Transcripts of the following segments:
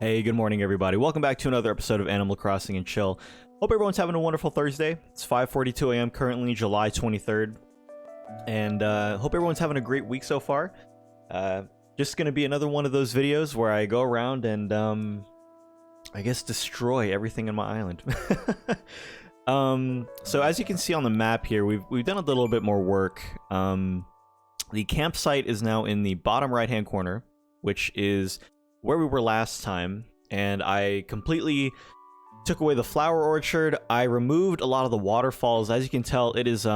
Hey, good morning, everybody. Welcome back to another episode of Animal Crossing and Chill. Hope everyone's having a wonderful Thursday. It's 5:42 a.m. currently, July 23rd. And hope everyone's having a great week so far. Just going to be another one of those videos where I go around and, I guess, destroy everything in my island. So as you can see on the map here, we've done a little bit more work. The campsite is now in the bottom right-hand corner, which is where we were last time, and I completely took away the flower orchard. I removed a lot of the waterfalls. As you can tell, it is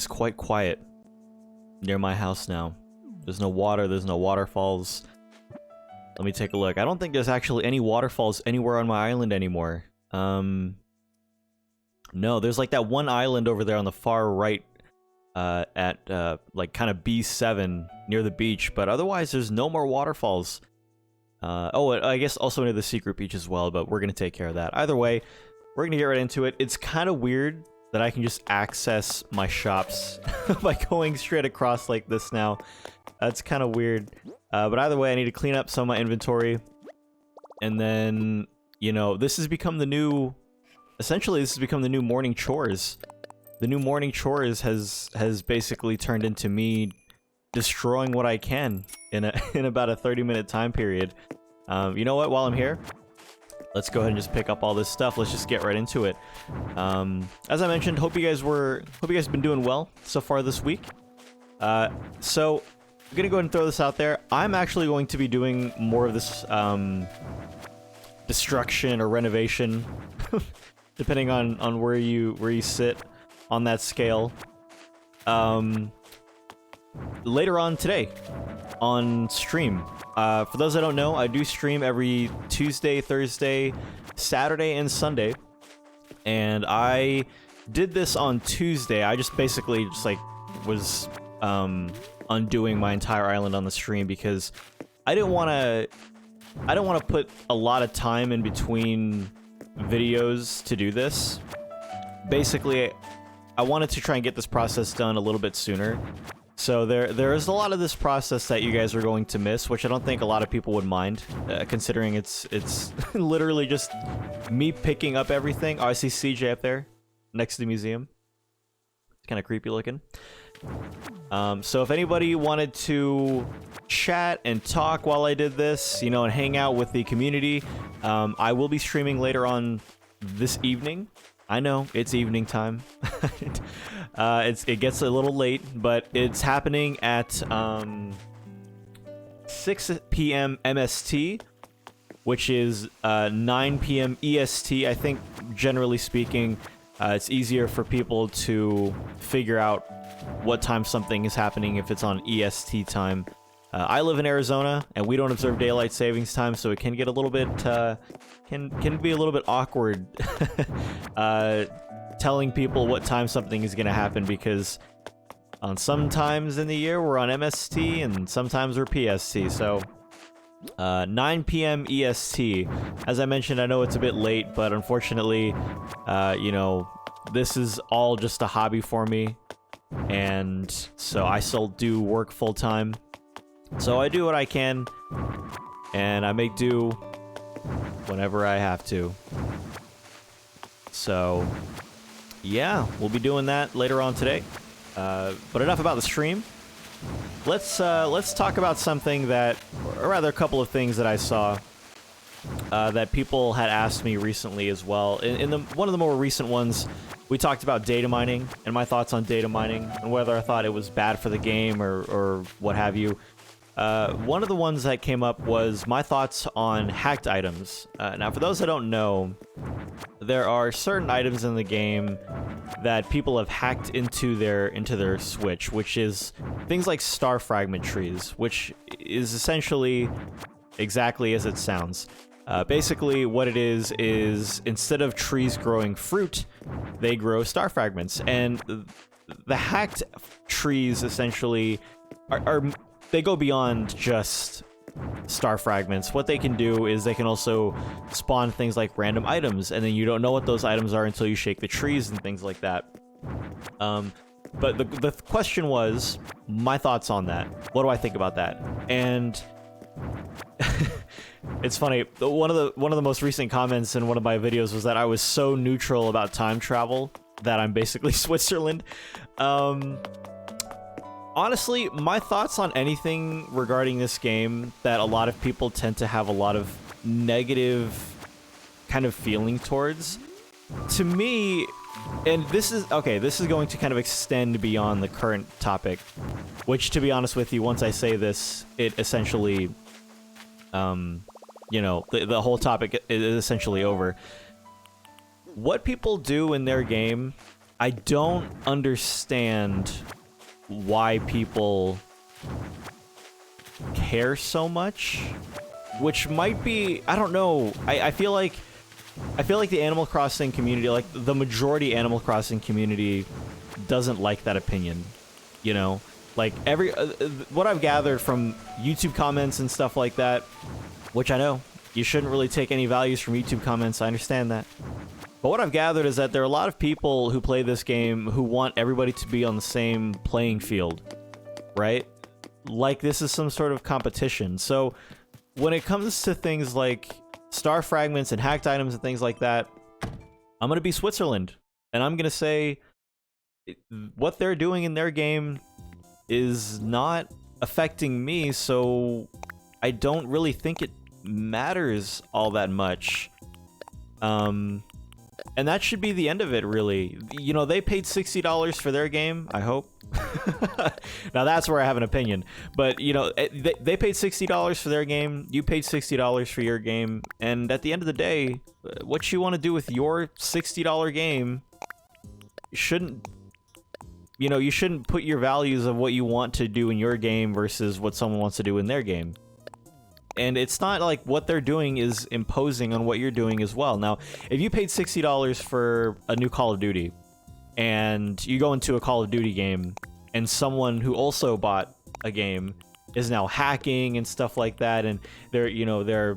quite quiet near my house now. There's no water, there's no waterfalls. Let me take a look. I don't think there's actually any waterfalls anywhere on my island anymore. No, there's like that one island over there on the far right at like kind of B7 near the beach, but otherwise there's no more waterfalls. Oh, I guess also near the secret beach as well, but we're gonna take care of that. Either way, we're gonna get right into it. It's kind of weird that I can just access my shops by going straight across like this now. That's kind of weird. But either way, I need to clean up some of my inventory, and then, you know, this has become the new, essentially this has become the new morning chores. The new morning chores has basically turned into me destroying what I can in about a 30-minute time period. You know what? While I'm here, let's go ahead and just pick up all this stuff. Let's just get right into it. As I mentioned, hope you guys have been doing well so far this week. So I'm gonna go ahead and throw this out there. I'm actually going to be doing more of this destruction or renovation, depending on where you sit on that scale. Later on today on stream. For those that don't know, I do stream every Tuesday, Thursday, Saturday, and Sunday. And I did this on Tuesday. I just basically was undoing my entire island on the stream because I didn't want to put a lot of time in between videos to do this. Basically, I wanted to try and get this process done a little bit sooner. So there is a lot of this process that you guys are going to miss, which I don't think a lot of people would mind, considering it's literally just me picking up everything. Oh, I see CJ up there next to the museum. It's kind of creepy looking. So if anybody wanted to chat and talk while I did this, you know, and hang out with the community, I will be streaming later on this evening. I know, it's evening time. It gets a little late, but it's happening at 6 p.m. MST, which is 9 p.m. EST. I think, generally speaking, it's easier for people to figure out what time something is happening if it's on EST time. I live in Arizona, and we don't observe daylight savings time, so it can get a little bit can be a little bit awkward telling people what time something is going to happen, because on some times in the year we're on MST and sometimes we're PST. So 9 p.m. EST. As I mentioned, I know it's a bit late, but unfortunately, you know, this is all just a hobby for me, and so I still do work full time. So I do what I can, and I make do whenever I have to. So yeah, we'll be doing that later on today. But enough about the stream. Let's talk about something that, or rather a couple of things that I saw that people had asked me recently as well. In one of the more recent ones, we talked about data mining and my thoughts on data mining and whether I thought it was bad for the game or what have you. One of the ones that came up was my thoughts on hacked items. Now, for those that don't know, there are certain items in the game that people have hacked into their Switch, which is things like star fragment trees, which is essentially exactly as it sounds. Basically, what it is instead of trees growing fruit, they grow star fragments, and the hacked trees essentially they go beyond just star fragments. What they can do is they can also spawn things like random items, and then you don't know what those items are until you shake the trees and things like that. But the question was my thoughts on that. What do I think about that? And It's funny. One of the most recent comments in one of my videos was that I was so neutral about time travel that I'm basically Switzerland. Honestly, my thoughts on anything regarding this game that a lot of people tend to have a lot of negative kind of feeling towards, to me, and this is going to kind of extend beyond the current topic, which, to be honest with you, once I say this, it essentially, you know, the whole topic is essentially over. What people do in their game, I don't understand why people care so much, which might be, I don't know, I feel like the Animal Crossing community, like the majority Animal Crossing community, doesn't like that opinion, you know? Like, what I've gathered from YouTube comments and stuff like that, which I know you shouldn't really take any values from YouTube comments, I understand that. But what I've gathered is that there are a lot of people who play this game who want everybody to be on the same playing field, right? Like this is some sort of competition. So when it comes to things like star fragments and hacked items and things like that, I'm going to be Switzerland. And I'm going to say what they're doing in their game is not affecting me, so I don't really think it matters all that much. And that should be the end of it, really. You know, they paid $60 for their game, I hope. Now, that's where I have an opinion. But, you know, they paid $60 for their game, you paid $60 for your game, and at the end of the day, what you want to do with your $60 game shouldn't... You know, you shouldn't put your values of what you want to do in your game versus what someone wants to do in their game. And it's not like what they're doing is imposing on what you're doing as well. Now, if you paid $60 for a new Call of Duty, and you go into a Call of Duty game, and someone who also bought a game is now hacking and stuff like that, and they're, you know, they're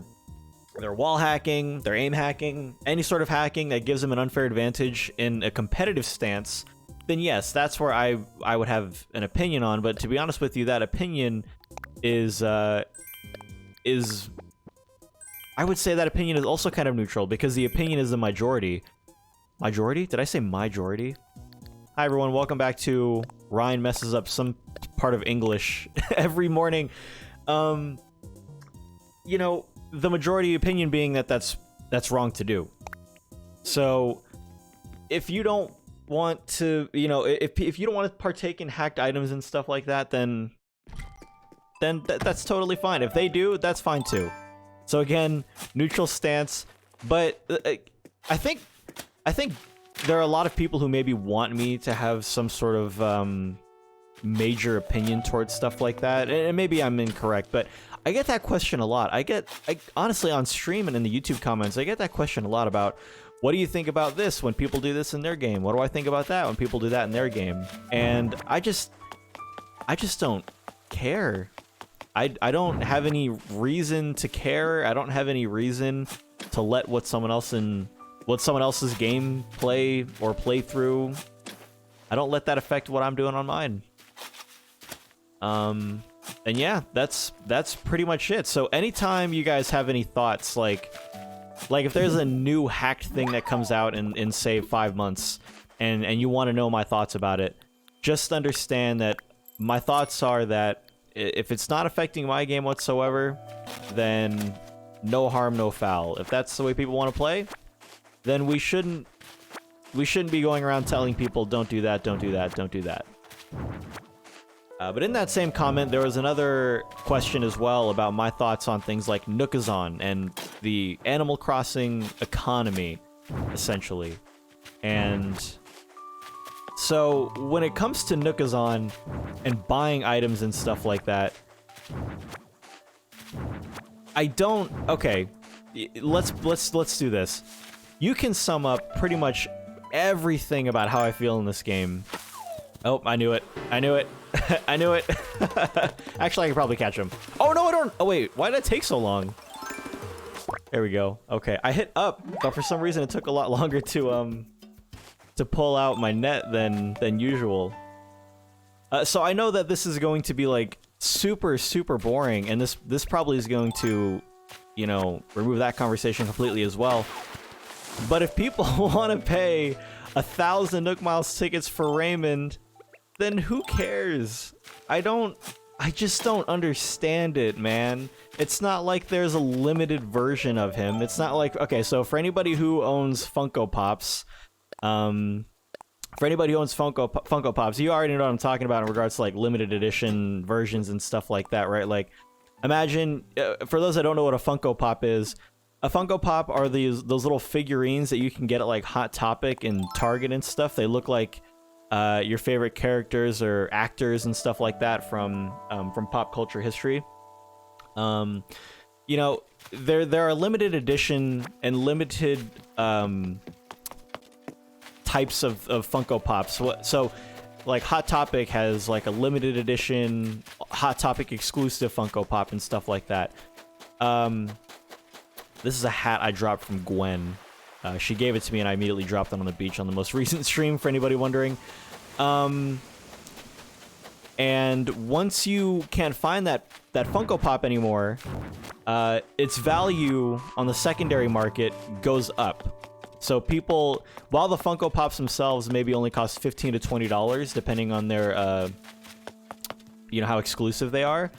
wall hacking, they're aim hacking, any sort of hacking that gives them an unfair advantage in a competitive stance, then yes, that's where I would have an opinion on. But to be honest with you, that opinion is I would say that opinion is also kind of neutral, because the opinion is the majority. Majority? Did I say majority? Hi everyone, welcome back to Ryan Messes Up Some Part of English every morning. You know, the majority opinion being that that's wrong to do. So, if you don't want to, you know, if you don't want to partake in hacked items and stuff like that, then that's totally fine. If they do, that's fine too. So again, neutral stance. But I think there are a lot of people who maybe want me to have some sort of major opinion towards stuff like that, and maybe I'm incorrect, but I get that question a lot. I honestly, on stream and in the YouTube comments, I get that question a lot about, what do you think about this when people do this in their game? What do I think about that when people do that in their game? And I just don't care. I don't have any reason to care. I don't have any reason to let what someone else's game play or playthrough. I don't let that affect what I'm doing on mine. And yeah, that's pretty much it. So anytime you guys have any thoughts, like if there's a new hacked thing that comes out in say 5 months, and you want to know my thoughts about it, just understand that my thoughts are that if it's not affecting my game whatsoever, then no harm, no foul. If that's the way people want to play, then we shouldn't be going around telling people, don't do that, don't do that, don't do that. But in that same comment, there was another question as well about my thoughts on things like Nookazon and the Animal Crossing economy, essentially. And so when it comes to Nookazon and buying items and stuff like that, I don't... Okay, let's do this. You can sum up pretty much everything about how I feel in this game. Oh, I knew it. I knew it. I knew it. Actually, I can probably catch him. Oh, no, I don't. Oh, wait. Why did it take so long? There we go. Okay, I hit up, but for some reason it took a lot longer to pull out my net than usual. So I know that this is going to be like super boring, and this probably is going to you know, remove that conversation completely as well. But if people want to pay 1,000 Nook Miles tickets for Raymond, then who cares? I just don't understand it, man. It's not like there's a limited version of him. It's not like, okay, so for anybody who owns Funko Pops, Funko Pops, you already know what I'm talking about in regards to like limited edition versions and stuff like that, right? Like, imagine, for those that don't know what a Funko Pop is, a Funko Pop are those little figurines that you can get at like Hot Topic and Target and stuff. They look like your favorite characters or actors and stuff like that from pop culture history. You know, there are limited edition and limited types of Funko Pops. So like Hot Topic has like a limited edition Hot Topic exclusive Funko Pop and stuff like that. This is a hat I dropped from Gwen. She gave it to me and I immediately dropped it on the beach on the most recent stream, for anybody wondering. And once you can't find that Funko Pop anymore, its value on the secondary market goes up. So people, while the Funko Pops themselves maybe only cost $15 to $20, depending on their, you know, how exclusive they are,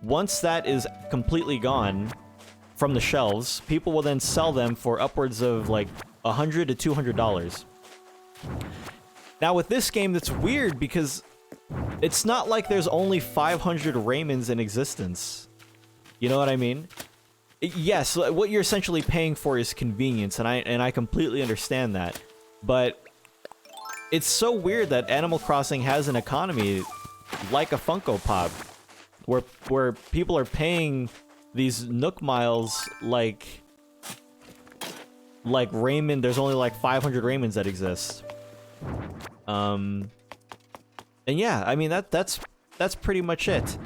once that is completely gone from the shelves, people will then sell them for upwards of like $100 to $200. Now with this game, that's weird because it's not like there's only 500 Raymonds in existence. You know what I mean? Yes, what you're essentially paying for is convenience, and I completely understand that. But it's so weird that Animal Crossing has an economy like a Funko Pop, where people are paying these Nook Miles like Raymond. There's only like 500 Raymonds that exist. And yeah, I mean that's pretty much it.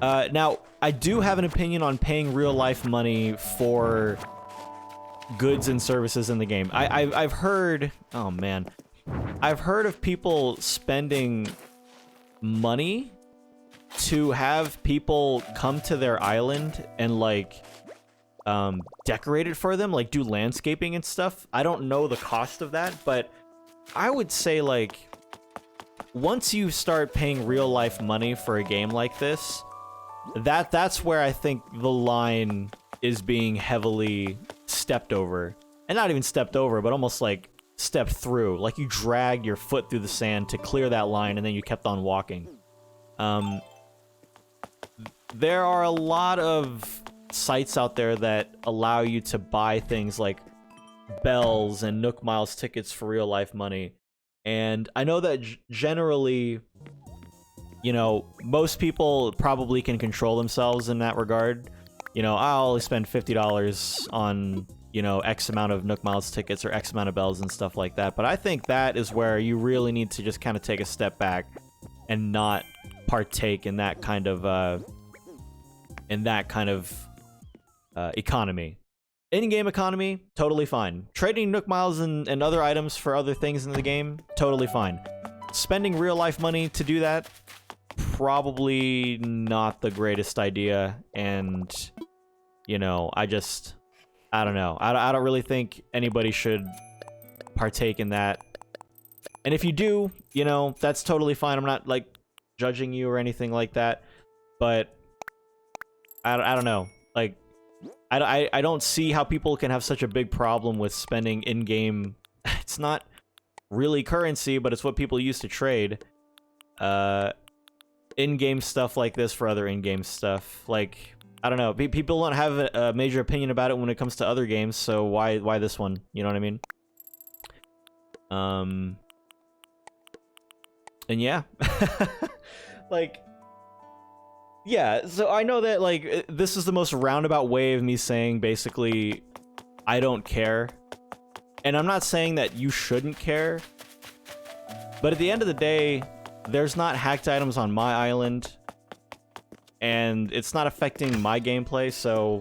Now I do have an opinion on paying real life money for goods and services in the game. I've heard, oh man, I've heard of people spending money to have people come to their island and like decorate it for them, like do landscaping and stuff. I don't know the cost of that, but I would say like once you start paying real life money for a game like this, that's where I think the line is being heavily stepped over. And not even stepped over, but almost like stepped through. Like you dragged your foot through the sand to clear that line and then you kept on walking. There are a lot of sites out there that allow you to buy things like bells and Nook Miles tickets for real life money. And I know that generally, you know, most people probably can control themselves in that regard. You know, I'll only spend $50 on, you know, X amount of Nook Miles tickets or X amount of bells and stuff like that. But I think that is where you really need to just kind of take a step back and not partake in that kind of economy. In-game economy, totally fine. Trading Nook Miles and other items for other things in the game, totally fine. Spending real-life money to do that, probably not the greatest idea. And, you know, I don't know. I don't really think anybody should partake in that. And if you do, you know, that's totally fine. I'm not, like, judging you or anything like that. But I don't know. Like, I don't see how people can have such a big problem with spending in-game. It's not really currency, but it's what people use to trade. In-game stuff like this for other in-game stuff. Like, I don't know. People don't have a major opinion about it when it comes to other games, so why this one? You know what I mean? And yeah. Like, yeah, so I know that, like, this is the most roundabout way of me saying, basically, I don't care. And I'm not saying that you shouldn't care. But at the end of the day, there's not hacked items on my island. And it's not affecting my gameplay, so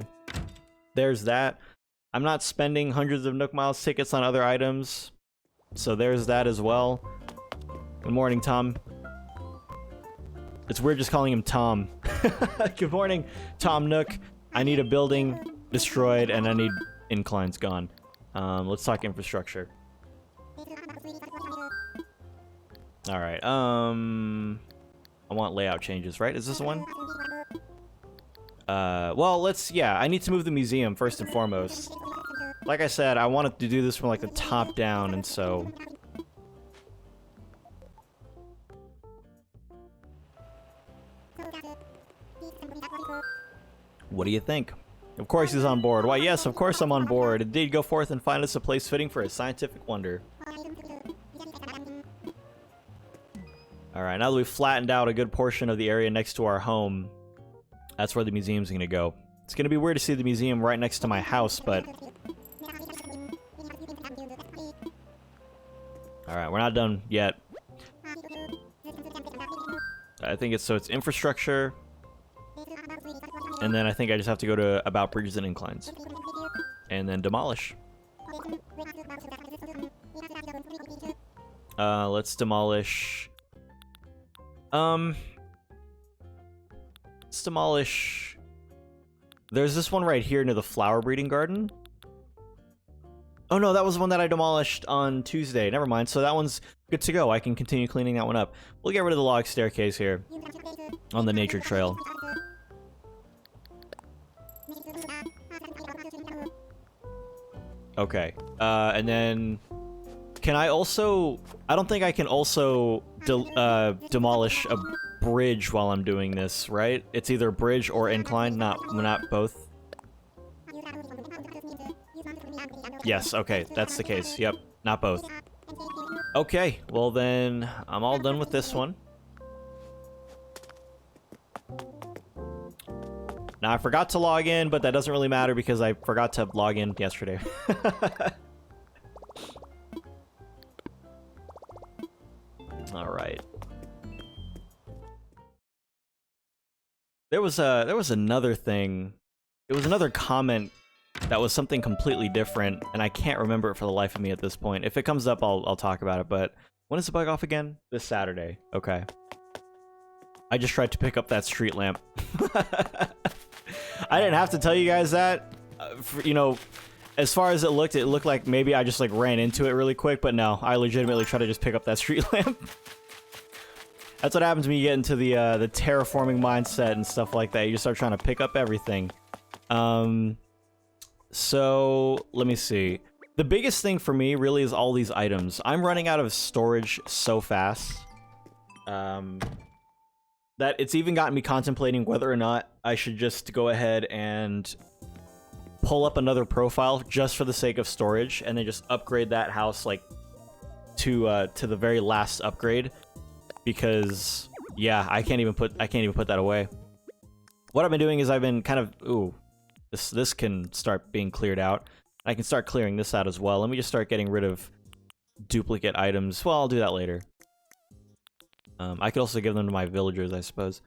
there's that. I'm not spending hundreds of Nook Miles tickets on other items. So there's that as well. Good morning, Tom. It's weird just calling him Tom. Good morning, Tom Nook. I need a building destroyed, and I need inclines gone. Let's talk infrastructure. Alright, I want layout changes, right? Is this the one? Well, yeah, I need to move the museum first and foremost. Like I said, I wanted to do this from like the top down, and so... What do you think? Of course he's on board. Why, yes, of course I'm on board. Indeed, go forth and find us a place fitting for a scientific wonder. Alright, now that we've flattened out a good portion of the area next to our home, that's where the museum's gonna go. It's gonna be weird to see the museum right next to my house, but... Alright, we're not done yet. I think it's infrastructure. And then I think I just have to go to about bridges and inclines. And then demolish. Let's demolish... Let's demolish... There's this one right here near the flower breeding garden. Oh no, that was the one that I demolished on Tuesday. Never mind, so that one's good to go. I can continue cleaning that one up. We'll get rid of the log staircase here on the nature trail. Okay, and then... Can I also... I don't think I can also demolish a bridge while I'm doing this, right? It's either bridge or incline, not both. Yes, okay, that's the case. Yep, not both. Okay, well then, I'm all done with this one. Now, I forgot to log in, but that doesn't really matter because I forgot to log in yesterday. Alright. There was another thing. It was another comment that was something completely different, and I can't remember it for the life of me at this point. If it comes up, I'll talk about it, but when is the bug off again? This Saturday. Okay. I just tried to pick up that street lamp. I didn't have to tell you guys that. You know, as far as it looked like maybe I just like ran into it really quick, but no, I legitimately tried to just pick up that street lamp. That's what happens when you get into the terraforming mindset and stuff like that. You just start trying to pick up everything. So let me see. The biggest thing for me really is all these items. I'm running out of storage so fast. That it's even gotten me contemplating whether or not I should just go ahead and pull up another profile just for the sake of storage, and then just upgrade that house like to the very last upgrade, because yeah, I can't even put that away. What I've been doing is I've been kind of this can start being cleared out. I can start clearing this out as well. Let me just start getting rid of duplicate items. Well, I'll do that later. I could also give them to my villagers, I suppose.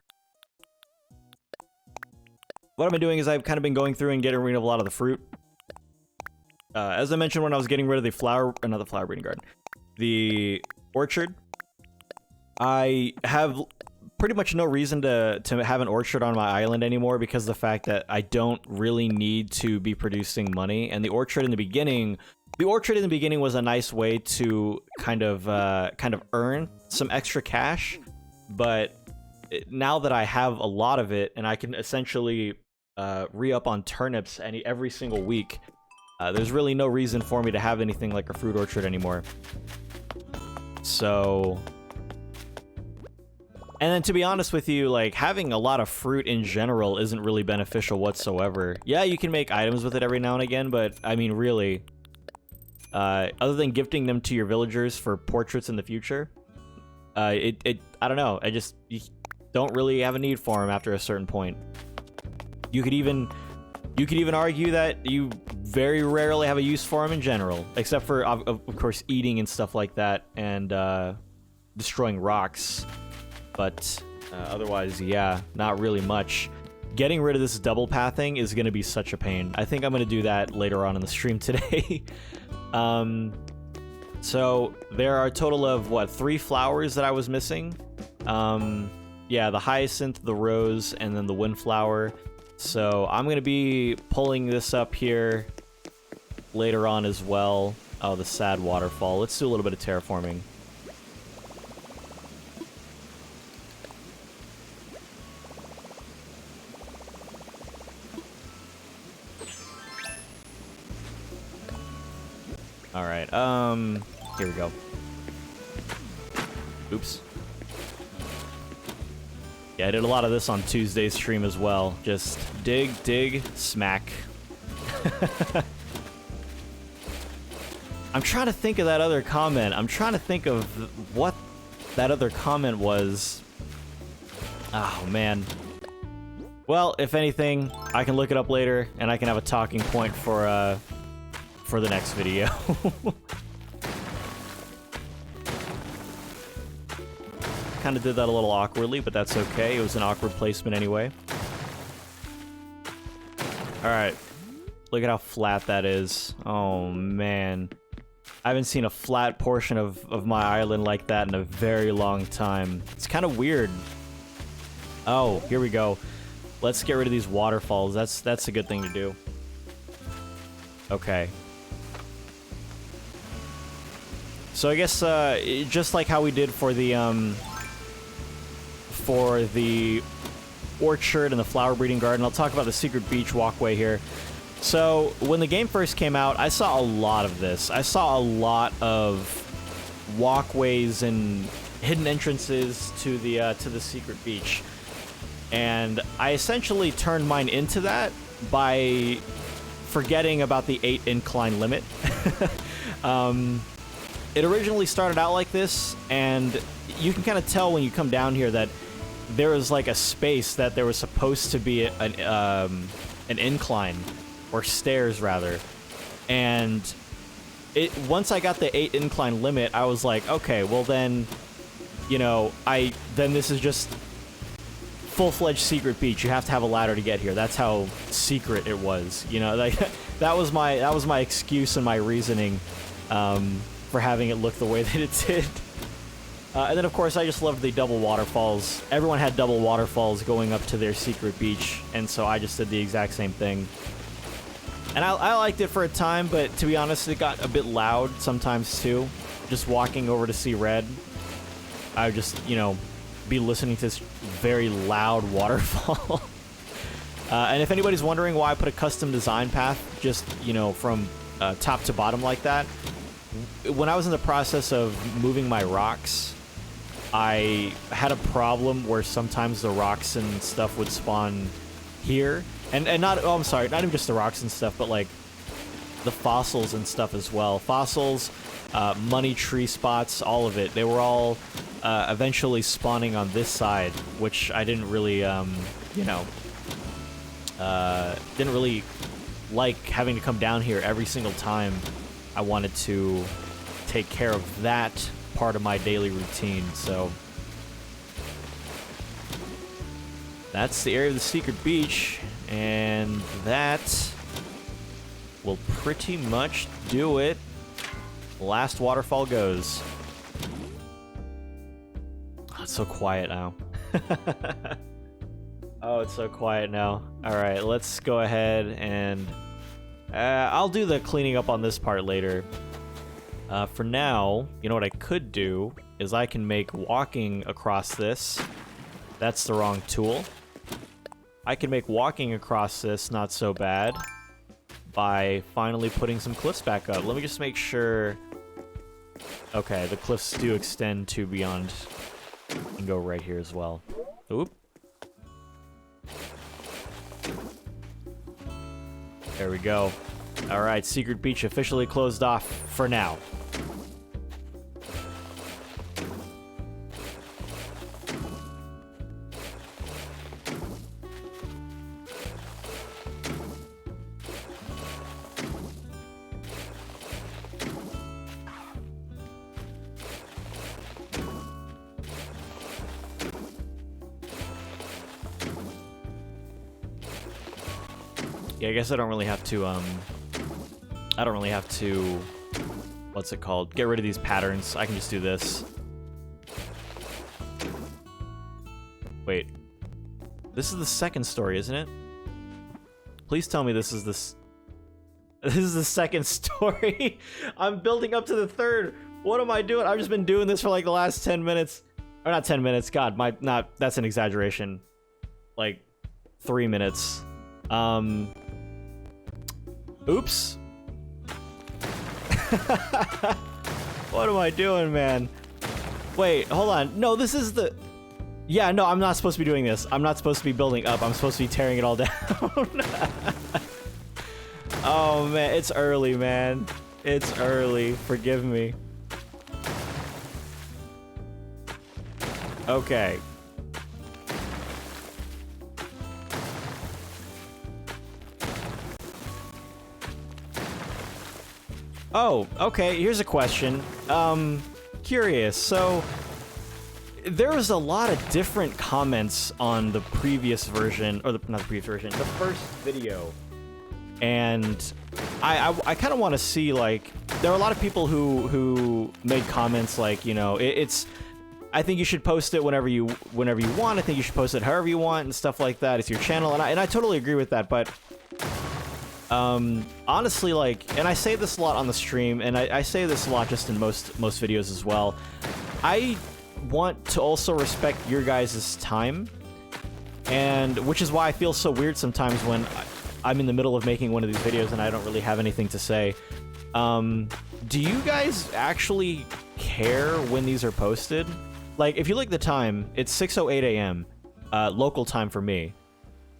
What I've been doing is I've kind of been going through and getting rid of a lot of the fruit. As I mentioned when I was getting rid of the flower breeding garden, the orchard, I have pretty much no reason to have an orchard on my island anymore, because of the fact that I don't really need to be producing money. And the orchard in the beginning was a nice way to kind of earn some extra cash, but now that I have a lot of it and I can essentially re-up on turnips every single week, there's really no reason for me to have anything like a fruit orchard anymore. So, and then to be honest with you, like, having a lot of fruit in general isn't really beneficial whatsoever. Yeah, you can make items with it every now and again, but I mean, really, other than gifting them to your villagers for portraits in the future, I don't know, you don't really have a need for them after a certain point. You could even argue that you very rarely have a use for them in general, except for, of course, eating and stuff like that, and destroying rocks. But otherwise, yeah, not really much. Getting rid of this double pathing is going to be such a pain. I think I'm going to do that later on in the stream today. So there are a total of, what, 3 flowers that I was missing? Yeah, the hyacinth, the rose, and then the windflower. So I'm going to be pulling this up here later on as well. Oh, the sad waterfall. Let's do a little bit of terraforming. All right, here we go. Oops. Yeah, I did a lot of this on Tuesday's stream as well. Just dig, dig, smack. I'm trying to think of that other comment. I'm trying to think of what that other comment was. Oh, man. Well, if anything, I can look it up later, and I can have a talking point for the next video. Kind of did that a little awkwardly, but that's okay. It was an awkward placement anyway. Alright. Look at how flat that is. Oh, man. I haven't seen a flat portion of my island like that in a very long time. It's kind of weird. Oh, here we go. Let's get rid of these waterfalls. That's a good thing to do. Okay. So I guess just like how we did for the orchard and the flower breeding garden, I'll talk about the secret beach walkway here. So when the game first came out, I saw a lot of this. I saw a lot of walkways and hidden entrances to the secret beach, and I essentially turned mine into that by forgetting about the 8 incline limit. It originally started out like this, and you can kind of tell when you come down here that there was like a space that there was supposed to be an incline, or stairs rather. And once I got the 8 incline limit, I was like, okay, well then, you know, then this is just full-fledged secret beach. You have to have a ladder to get here. That's how secret it was. You know, like that was my excuse and my reasoning for having it look the way that it did. And then, of course, I just loved the double waterfalls. Everyone had double waterfalls going up to their secret beach, and so I just did the exact same thing. And I liked it for a time, but to be honest, it got a bit loud sometimes, too. Just walking over to see red, I would just, you know, be listening to this very loud waterfall. And if anybody's wondering why I put a custom design path just, you know, from top to bottom like that, when I was in the process of moving my rocks, I had a problem where sometimes the rocks and stuff would spawn here. And not, oh, I'm sorry, not even just the rocks and stuff, but like the fossils and stuff as well. Fossils, money tree spots, all of it. They were all eventually spawning on this side, which I didn't really, you know, didn't really like having to come down here every single time I wanted to take care of that part of my daily routine. So that's the area of the secret beach, and that will pretty much do it. Last waterfall goes. Oh, it's so quiet now. Oh, it's so quiet now. Alright, let's go ahead and I'll do the cleaning up on this part later. For now, you know what I could do is I can make walking across this. That's the wrong tool. I can make walking across this not so bad by finally putting some cliffs back up. Let me just make sure. Okay, the cliffs do extend to beyond and go right here as well. Oop. There we go. Alright, Secret Beach officially closed off for now. Yeah, I guess I don't really have to, what's it called? Get rid of these patterns. I can just do this. Wait. This is the second story, isn't it? Please tell me this is the second story. I'm building up to the third. What am I doing? I've just been doing this for like the last 10 minutes. Or not 10 minutes. God, that's an exaggeration. Like 3 minutes. Oops. What am I doing, man? Wait, hold on. No, this is the... Yeah, no, I'm not supposed to be doing this. I'm not supposed to be building up. I'm supposed to be tearing it all down. Oh, man. It's early, man. It's early. Forgive me. Okay. Oh, okay. Here's a question. Curious. So... there was a lot of different comments on the previous version, or not the previous version, the first video. And I kind of want to see, like, there are a lot of people who made comments like, you know, I think you should post it whenever you want. I think you should post it however you want and stuff like that. It's your channel, and I totally agree with that. But honestly, like, and I say this a lot on the stream, and I say this a lot just in most videos as well. I want to also respect your guys' time, and which is why I feel so weird sometimes when I'm in the middle of making one of these videos and I don't really have anything to say. Do you guys actually care when these are posted? Like, if you look at the time, it's 6:08 a.m. Local time for me.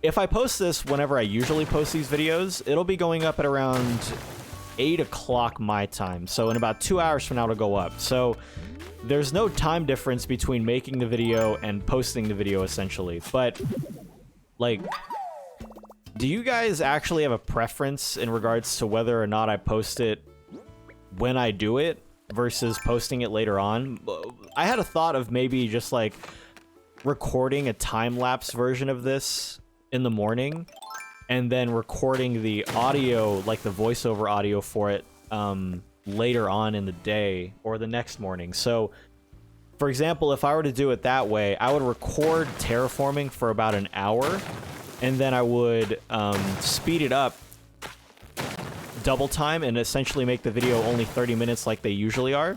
If I post this whenever I usually post these videos, it'll be going up at around 8 o'clock my time. So in about 2 hours from now, it'll go up. So there's no time difference between making the video and posting the video, essentially. But, like, do you guys actually have a preference in regards to whether or not I post it when I do it versus posting it later on? I had a thought of maybe just, like, recording a time-lapse version of this in the morning and then recording the audio, like the voiceover audio for it, later on in the day or the next morning. So, for example, if I were to do it that way, I would record terraforming for about an hour, and then I would speed it up double time and essentially make the video only 30 minutes like they usually are.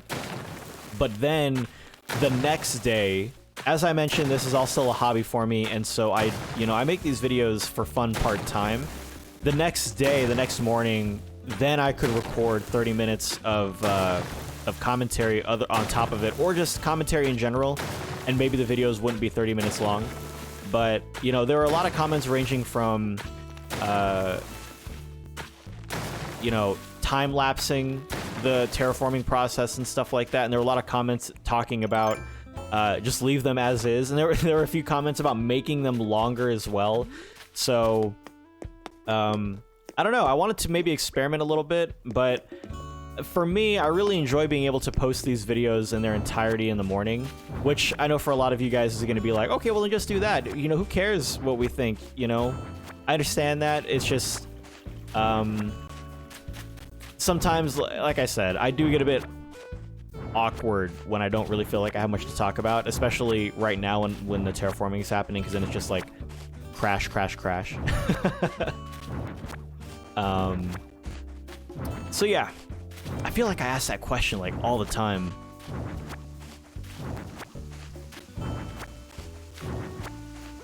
But then the next day, as I mentioned, this is also a hobby for me, and so I make these videos for fun part-time. The next day, the next morning, then I could record 30 minutes of commentary on top of it, or just commentary in general, and maybe the videos wouldn't be 30 minutes long. But, you know, there were a lot of comments ranging from, you know, time-lapsing the terraforming process and stuff like that, and there were a lot of comments talking about just leave them as is, and there were a few comments about making them longer as well. So, I don't know, I wanted to maybe experiment a little bit, but for me, I really enjoy being able to post these videos in their entirety in the morning, which I know for a lot of you guys is going to be like, okay, well then just do that. You know, who cares what we think, you know? I understand that. It's just, sometimes, like I said, I do get a bit awkward when I don't really feel like I have much to talk about, especially right now when the terraforming is happening, because then it's just like crash, crash, crash. So yeah, I feel like I ask that question like all the time.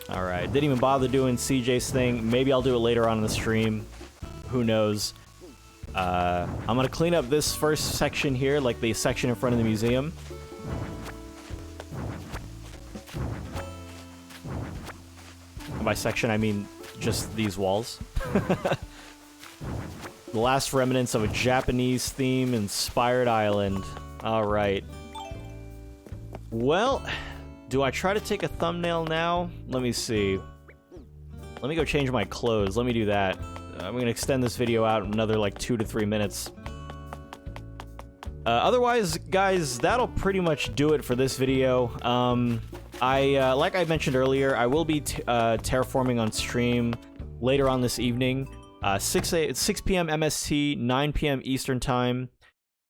Alright, didn't even bother doing CJ's thing. Maybe I'll do it later on in the stream. Who knows? I'm gonna clean up this first section here, like the section in front of the museum. And by section, I mean just these walls. The last remnants of a Japanese theme inspired island. Alright. Well, do I try to take a thumbnail now? Let me see. Let me go change my clothes. Let me do that. I'm going to extend this video out another like 2 to 3 minutes. Otherwise, guys, that'll pretty much do it for this video. Like I mentioned earlier, I will be terraforming on stream later on this evening. 6 p.m. MST, 9 p.m. Eastern Time.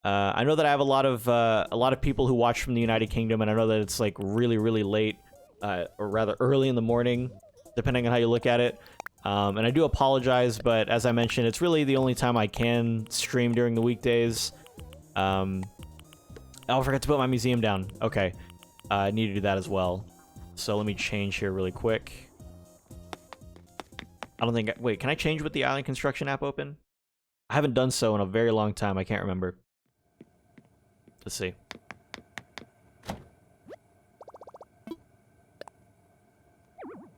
I know that I have a lot of people who watch from the United Kingdom, and I know that it's like really, really late, or rather early in the morning, depending on how you look at it. And I do apologize, but as I mentioned, it's really the only time I can stream during the weekdays. Oh, I forgot to put my museum down. Okay. I need to do that as well. So let me change here really quick. I don't think... Wait, can I change with the Island Construction app open? I haven't done so in a very long time. I can't remember. Let's see.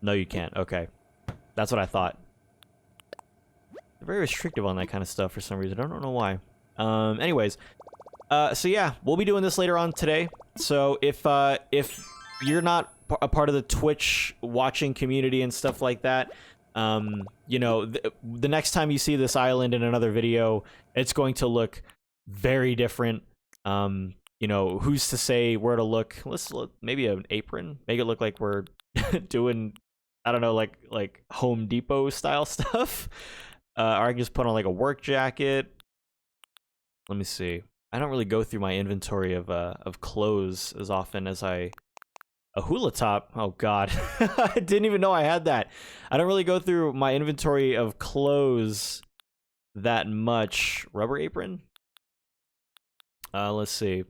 No, you can't. Okay. That's what I thought. They're very restrictive on that kind of stuff for some reason. I don't know why. Anyways. So yeah, we'll be doing this later on today. So if you're not a part of the Twitch watching community and stuff like that, you know, the next time you see this island in another video, it's going to look very different. You know, who's to say where to look? Let's look, maybe an apron, make it look like we're doing, I don't know, like Home Depot style stuff. Or I can just put on like a work jacket. Let me see. I don't really go through my inventory of clothes as often as a hula top. Oh god. I didn't even know I had that. I don't really go through my inventory of clothes that much. Rubber apron? Let's see.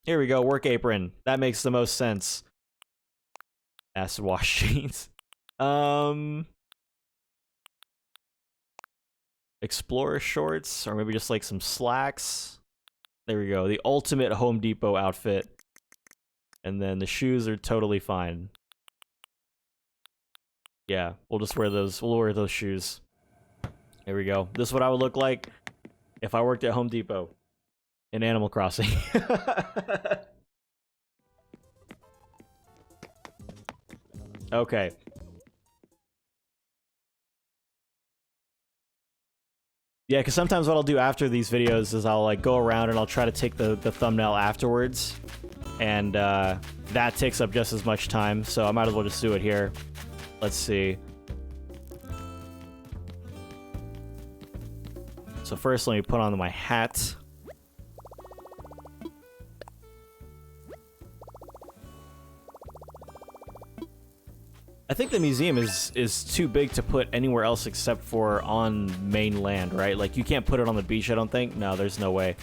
Here we go, work apron. That makes the most sense. Acid wash jeans. Explorer shorts, or maybe just like some slacks. There we go, the ultimate Home Depot outfit. And then the shoes are totally fine. Yeah, we'll just wear those. We'll wear those shoes. There we go. This is what I would look like if I worked at Home Depot in Animal Crossing. Okay. Yeah, because sometimes what I'll do after these videos is I'll like go around and I'll try to take the thumbnail afterwards. And that takes up just as much time, so I might as well just do it here. Let's see. So first let me put on my hat. I think the museum is too big to put anywhere else except for on mainland, right? Like, you can't put it on the beach, I don't think. No, there's no way.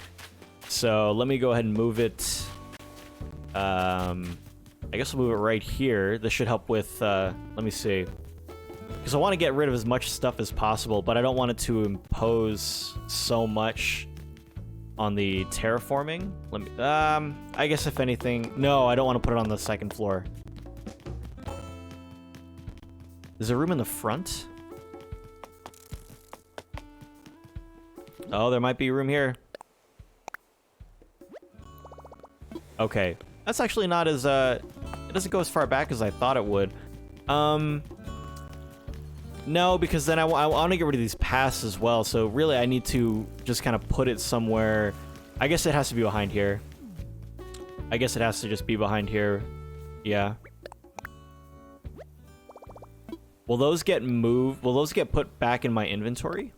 So, let me go ahead and move it. I guess we'll move it right here. This should help with, let me see. Because I want to get rid of as much stuff as possible, but I don't want it to impose so much on the terraforming. Let me, I guess if anything... No, I don't want to put it on the second floor. Is there room in the front? Oh, there might be room here. Okay. That's actually not as, it doesn't go as far back as I thought it would. No, because then I want to get rid of these paths as well, so really I need to just kind of put it somewhere. I guess it has to be behind here. I guess it has to just be behind here. Yeah. Will those get moved? Will those get put back in my inventory?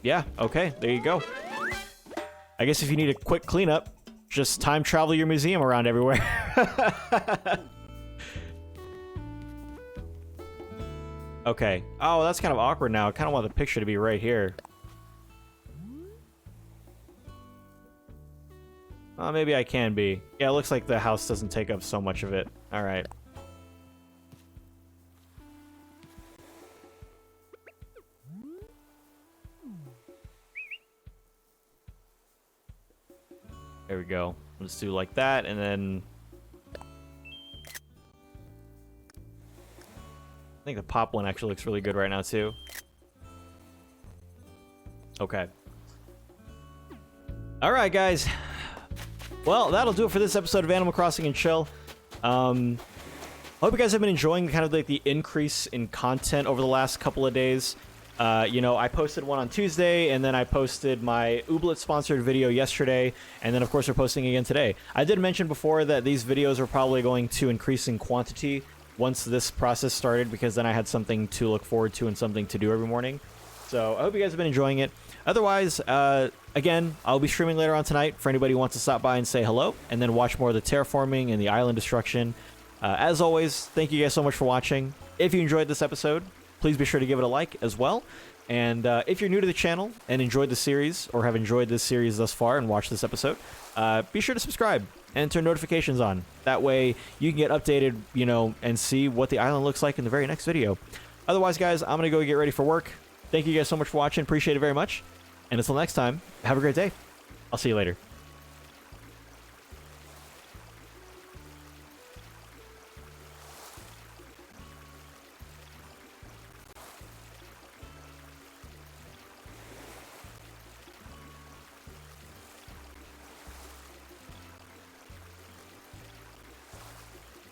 Yeah, okay, there you go. I guess if you need a quick cleanup, just time travel your museum around everywhere. Okay. Oh, that's kind of awkward now. I kind of want the picture to be right here. Oh, maybe I can be. Yeah, it looks like the house doesn't take up so much of it. Alright. There we go. Let's do like that, and then... I think the pop one actually looks really good right now, too. Okay. Alright, guys. Well, that'll do it for this episode of Animal Crossing and Chill. Hope you guys have been enjoying kind of like the increase in content over the last couple of days. You know, I posted one on Tuesday, and then I posted my Ooblet-sponsored video yesterday, and then, of course, we're posting again today. I did mention before that these videos are probably going to increase in quantity once this process started, because then I had something to look forward to and something to do every morning. So, I hope you guys have been enjoying it. Otherwise, Again, I'll be streaming later on tonight for anybody who wants to stop by and say hello, and then watch more of the terraforming and the island destruction. As always, thank you guys so much for watching. If you enjoyed this episode, please be sure to give it a like as well. And if you're new to the channel and enjoyed the series, or have enjoyed this series thus far and watched this episode, be sure to subscribe and turn notifications on. That way you can get updated, you know, and see what the island looks like in the very next video. Otherwise, guys, I'm going to go get ready for work. Thank you guys so much for watching. Appreciate it very much. And until next time, have a great day. I'll see you later.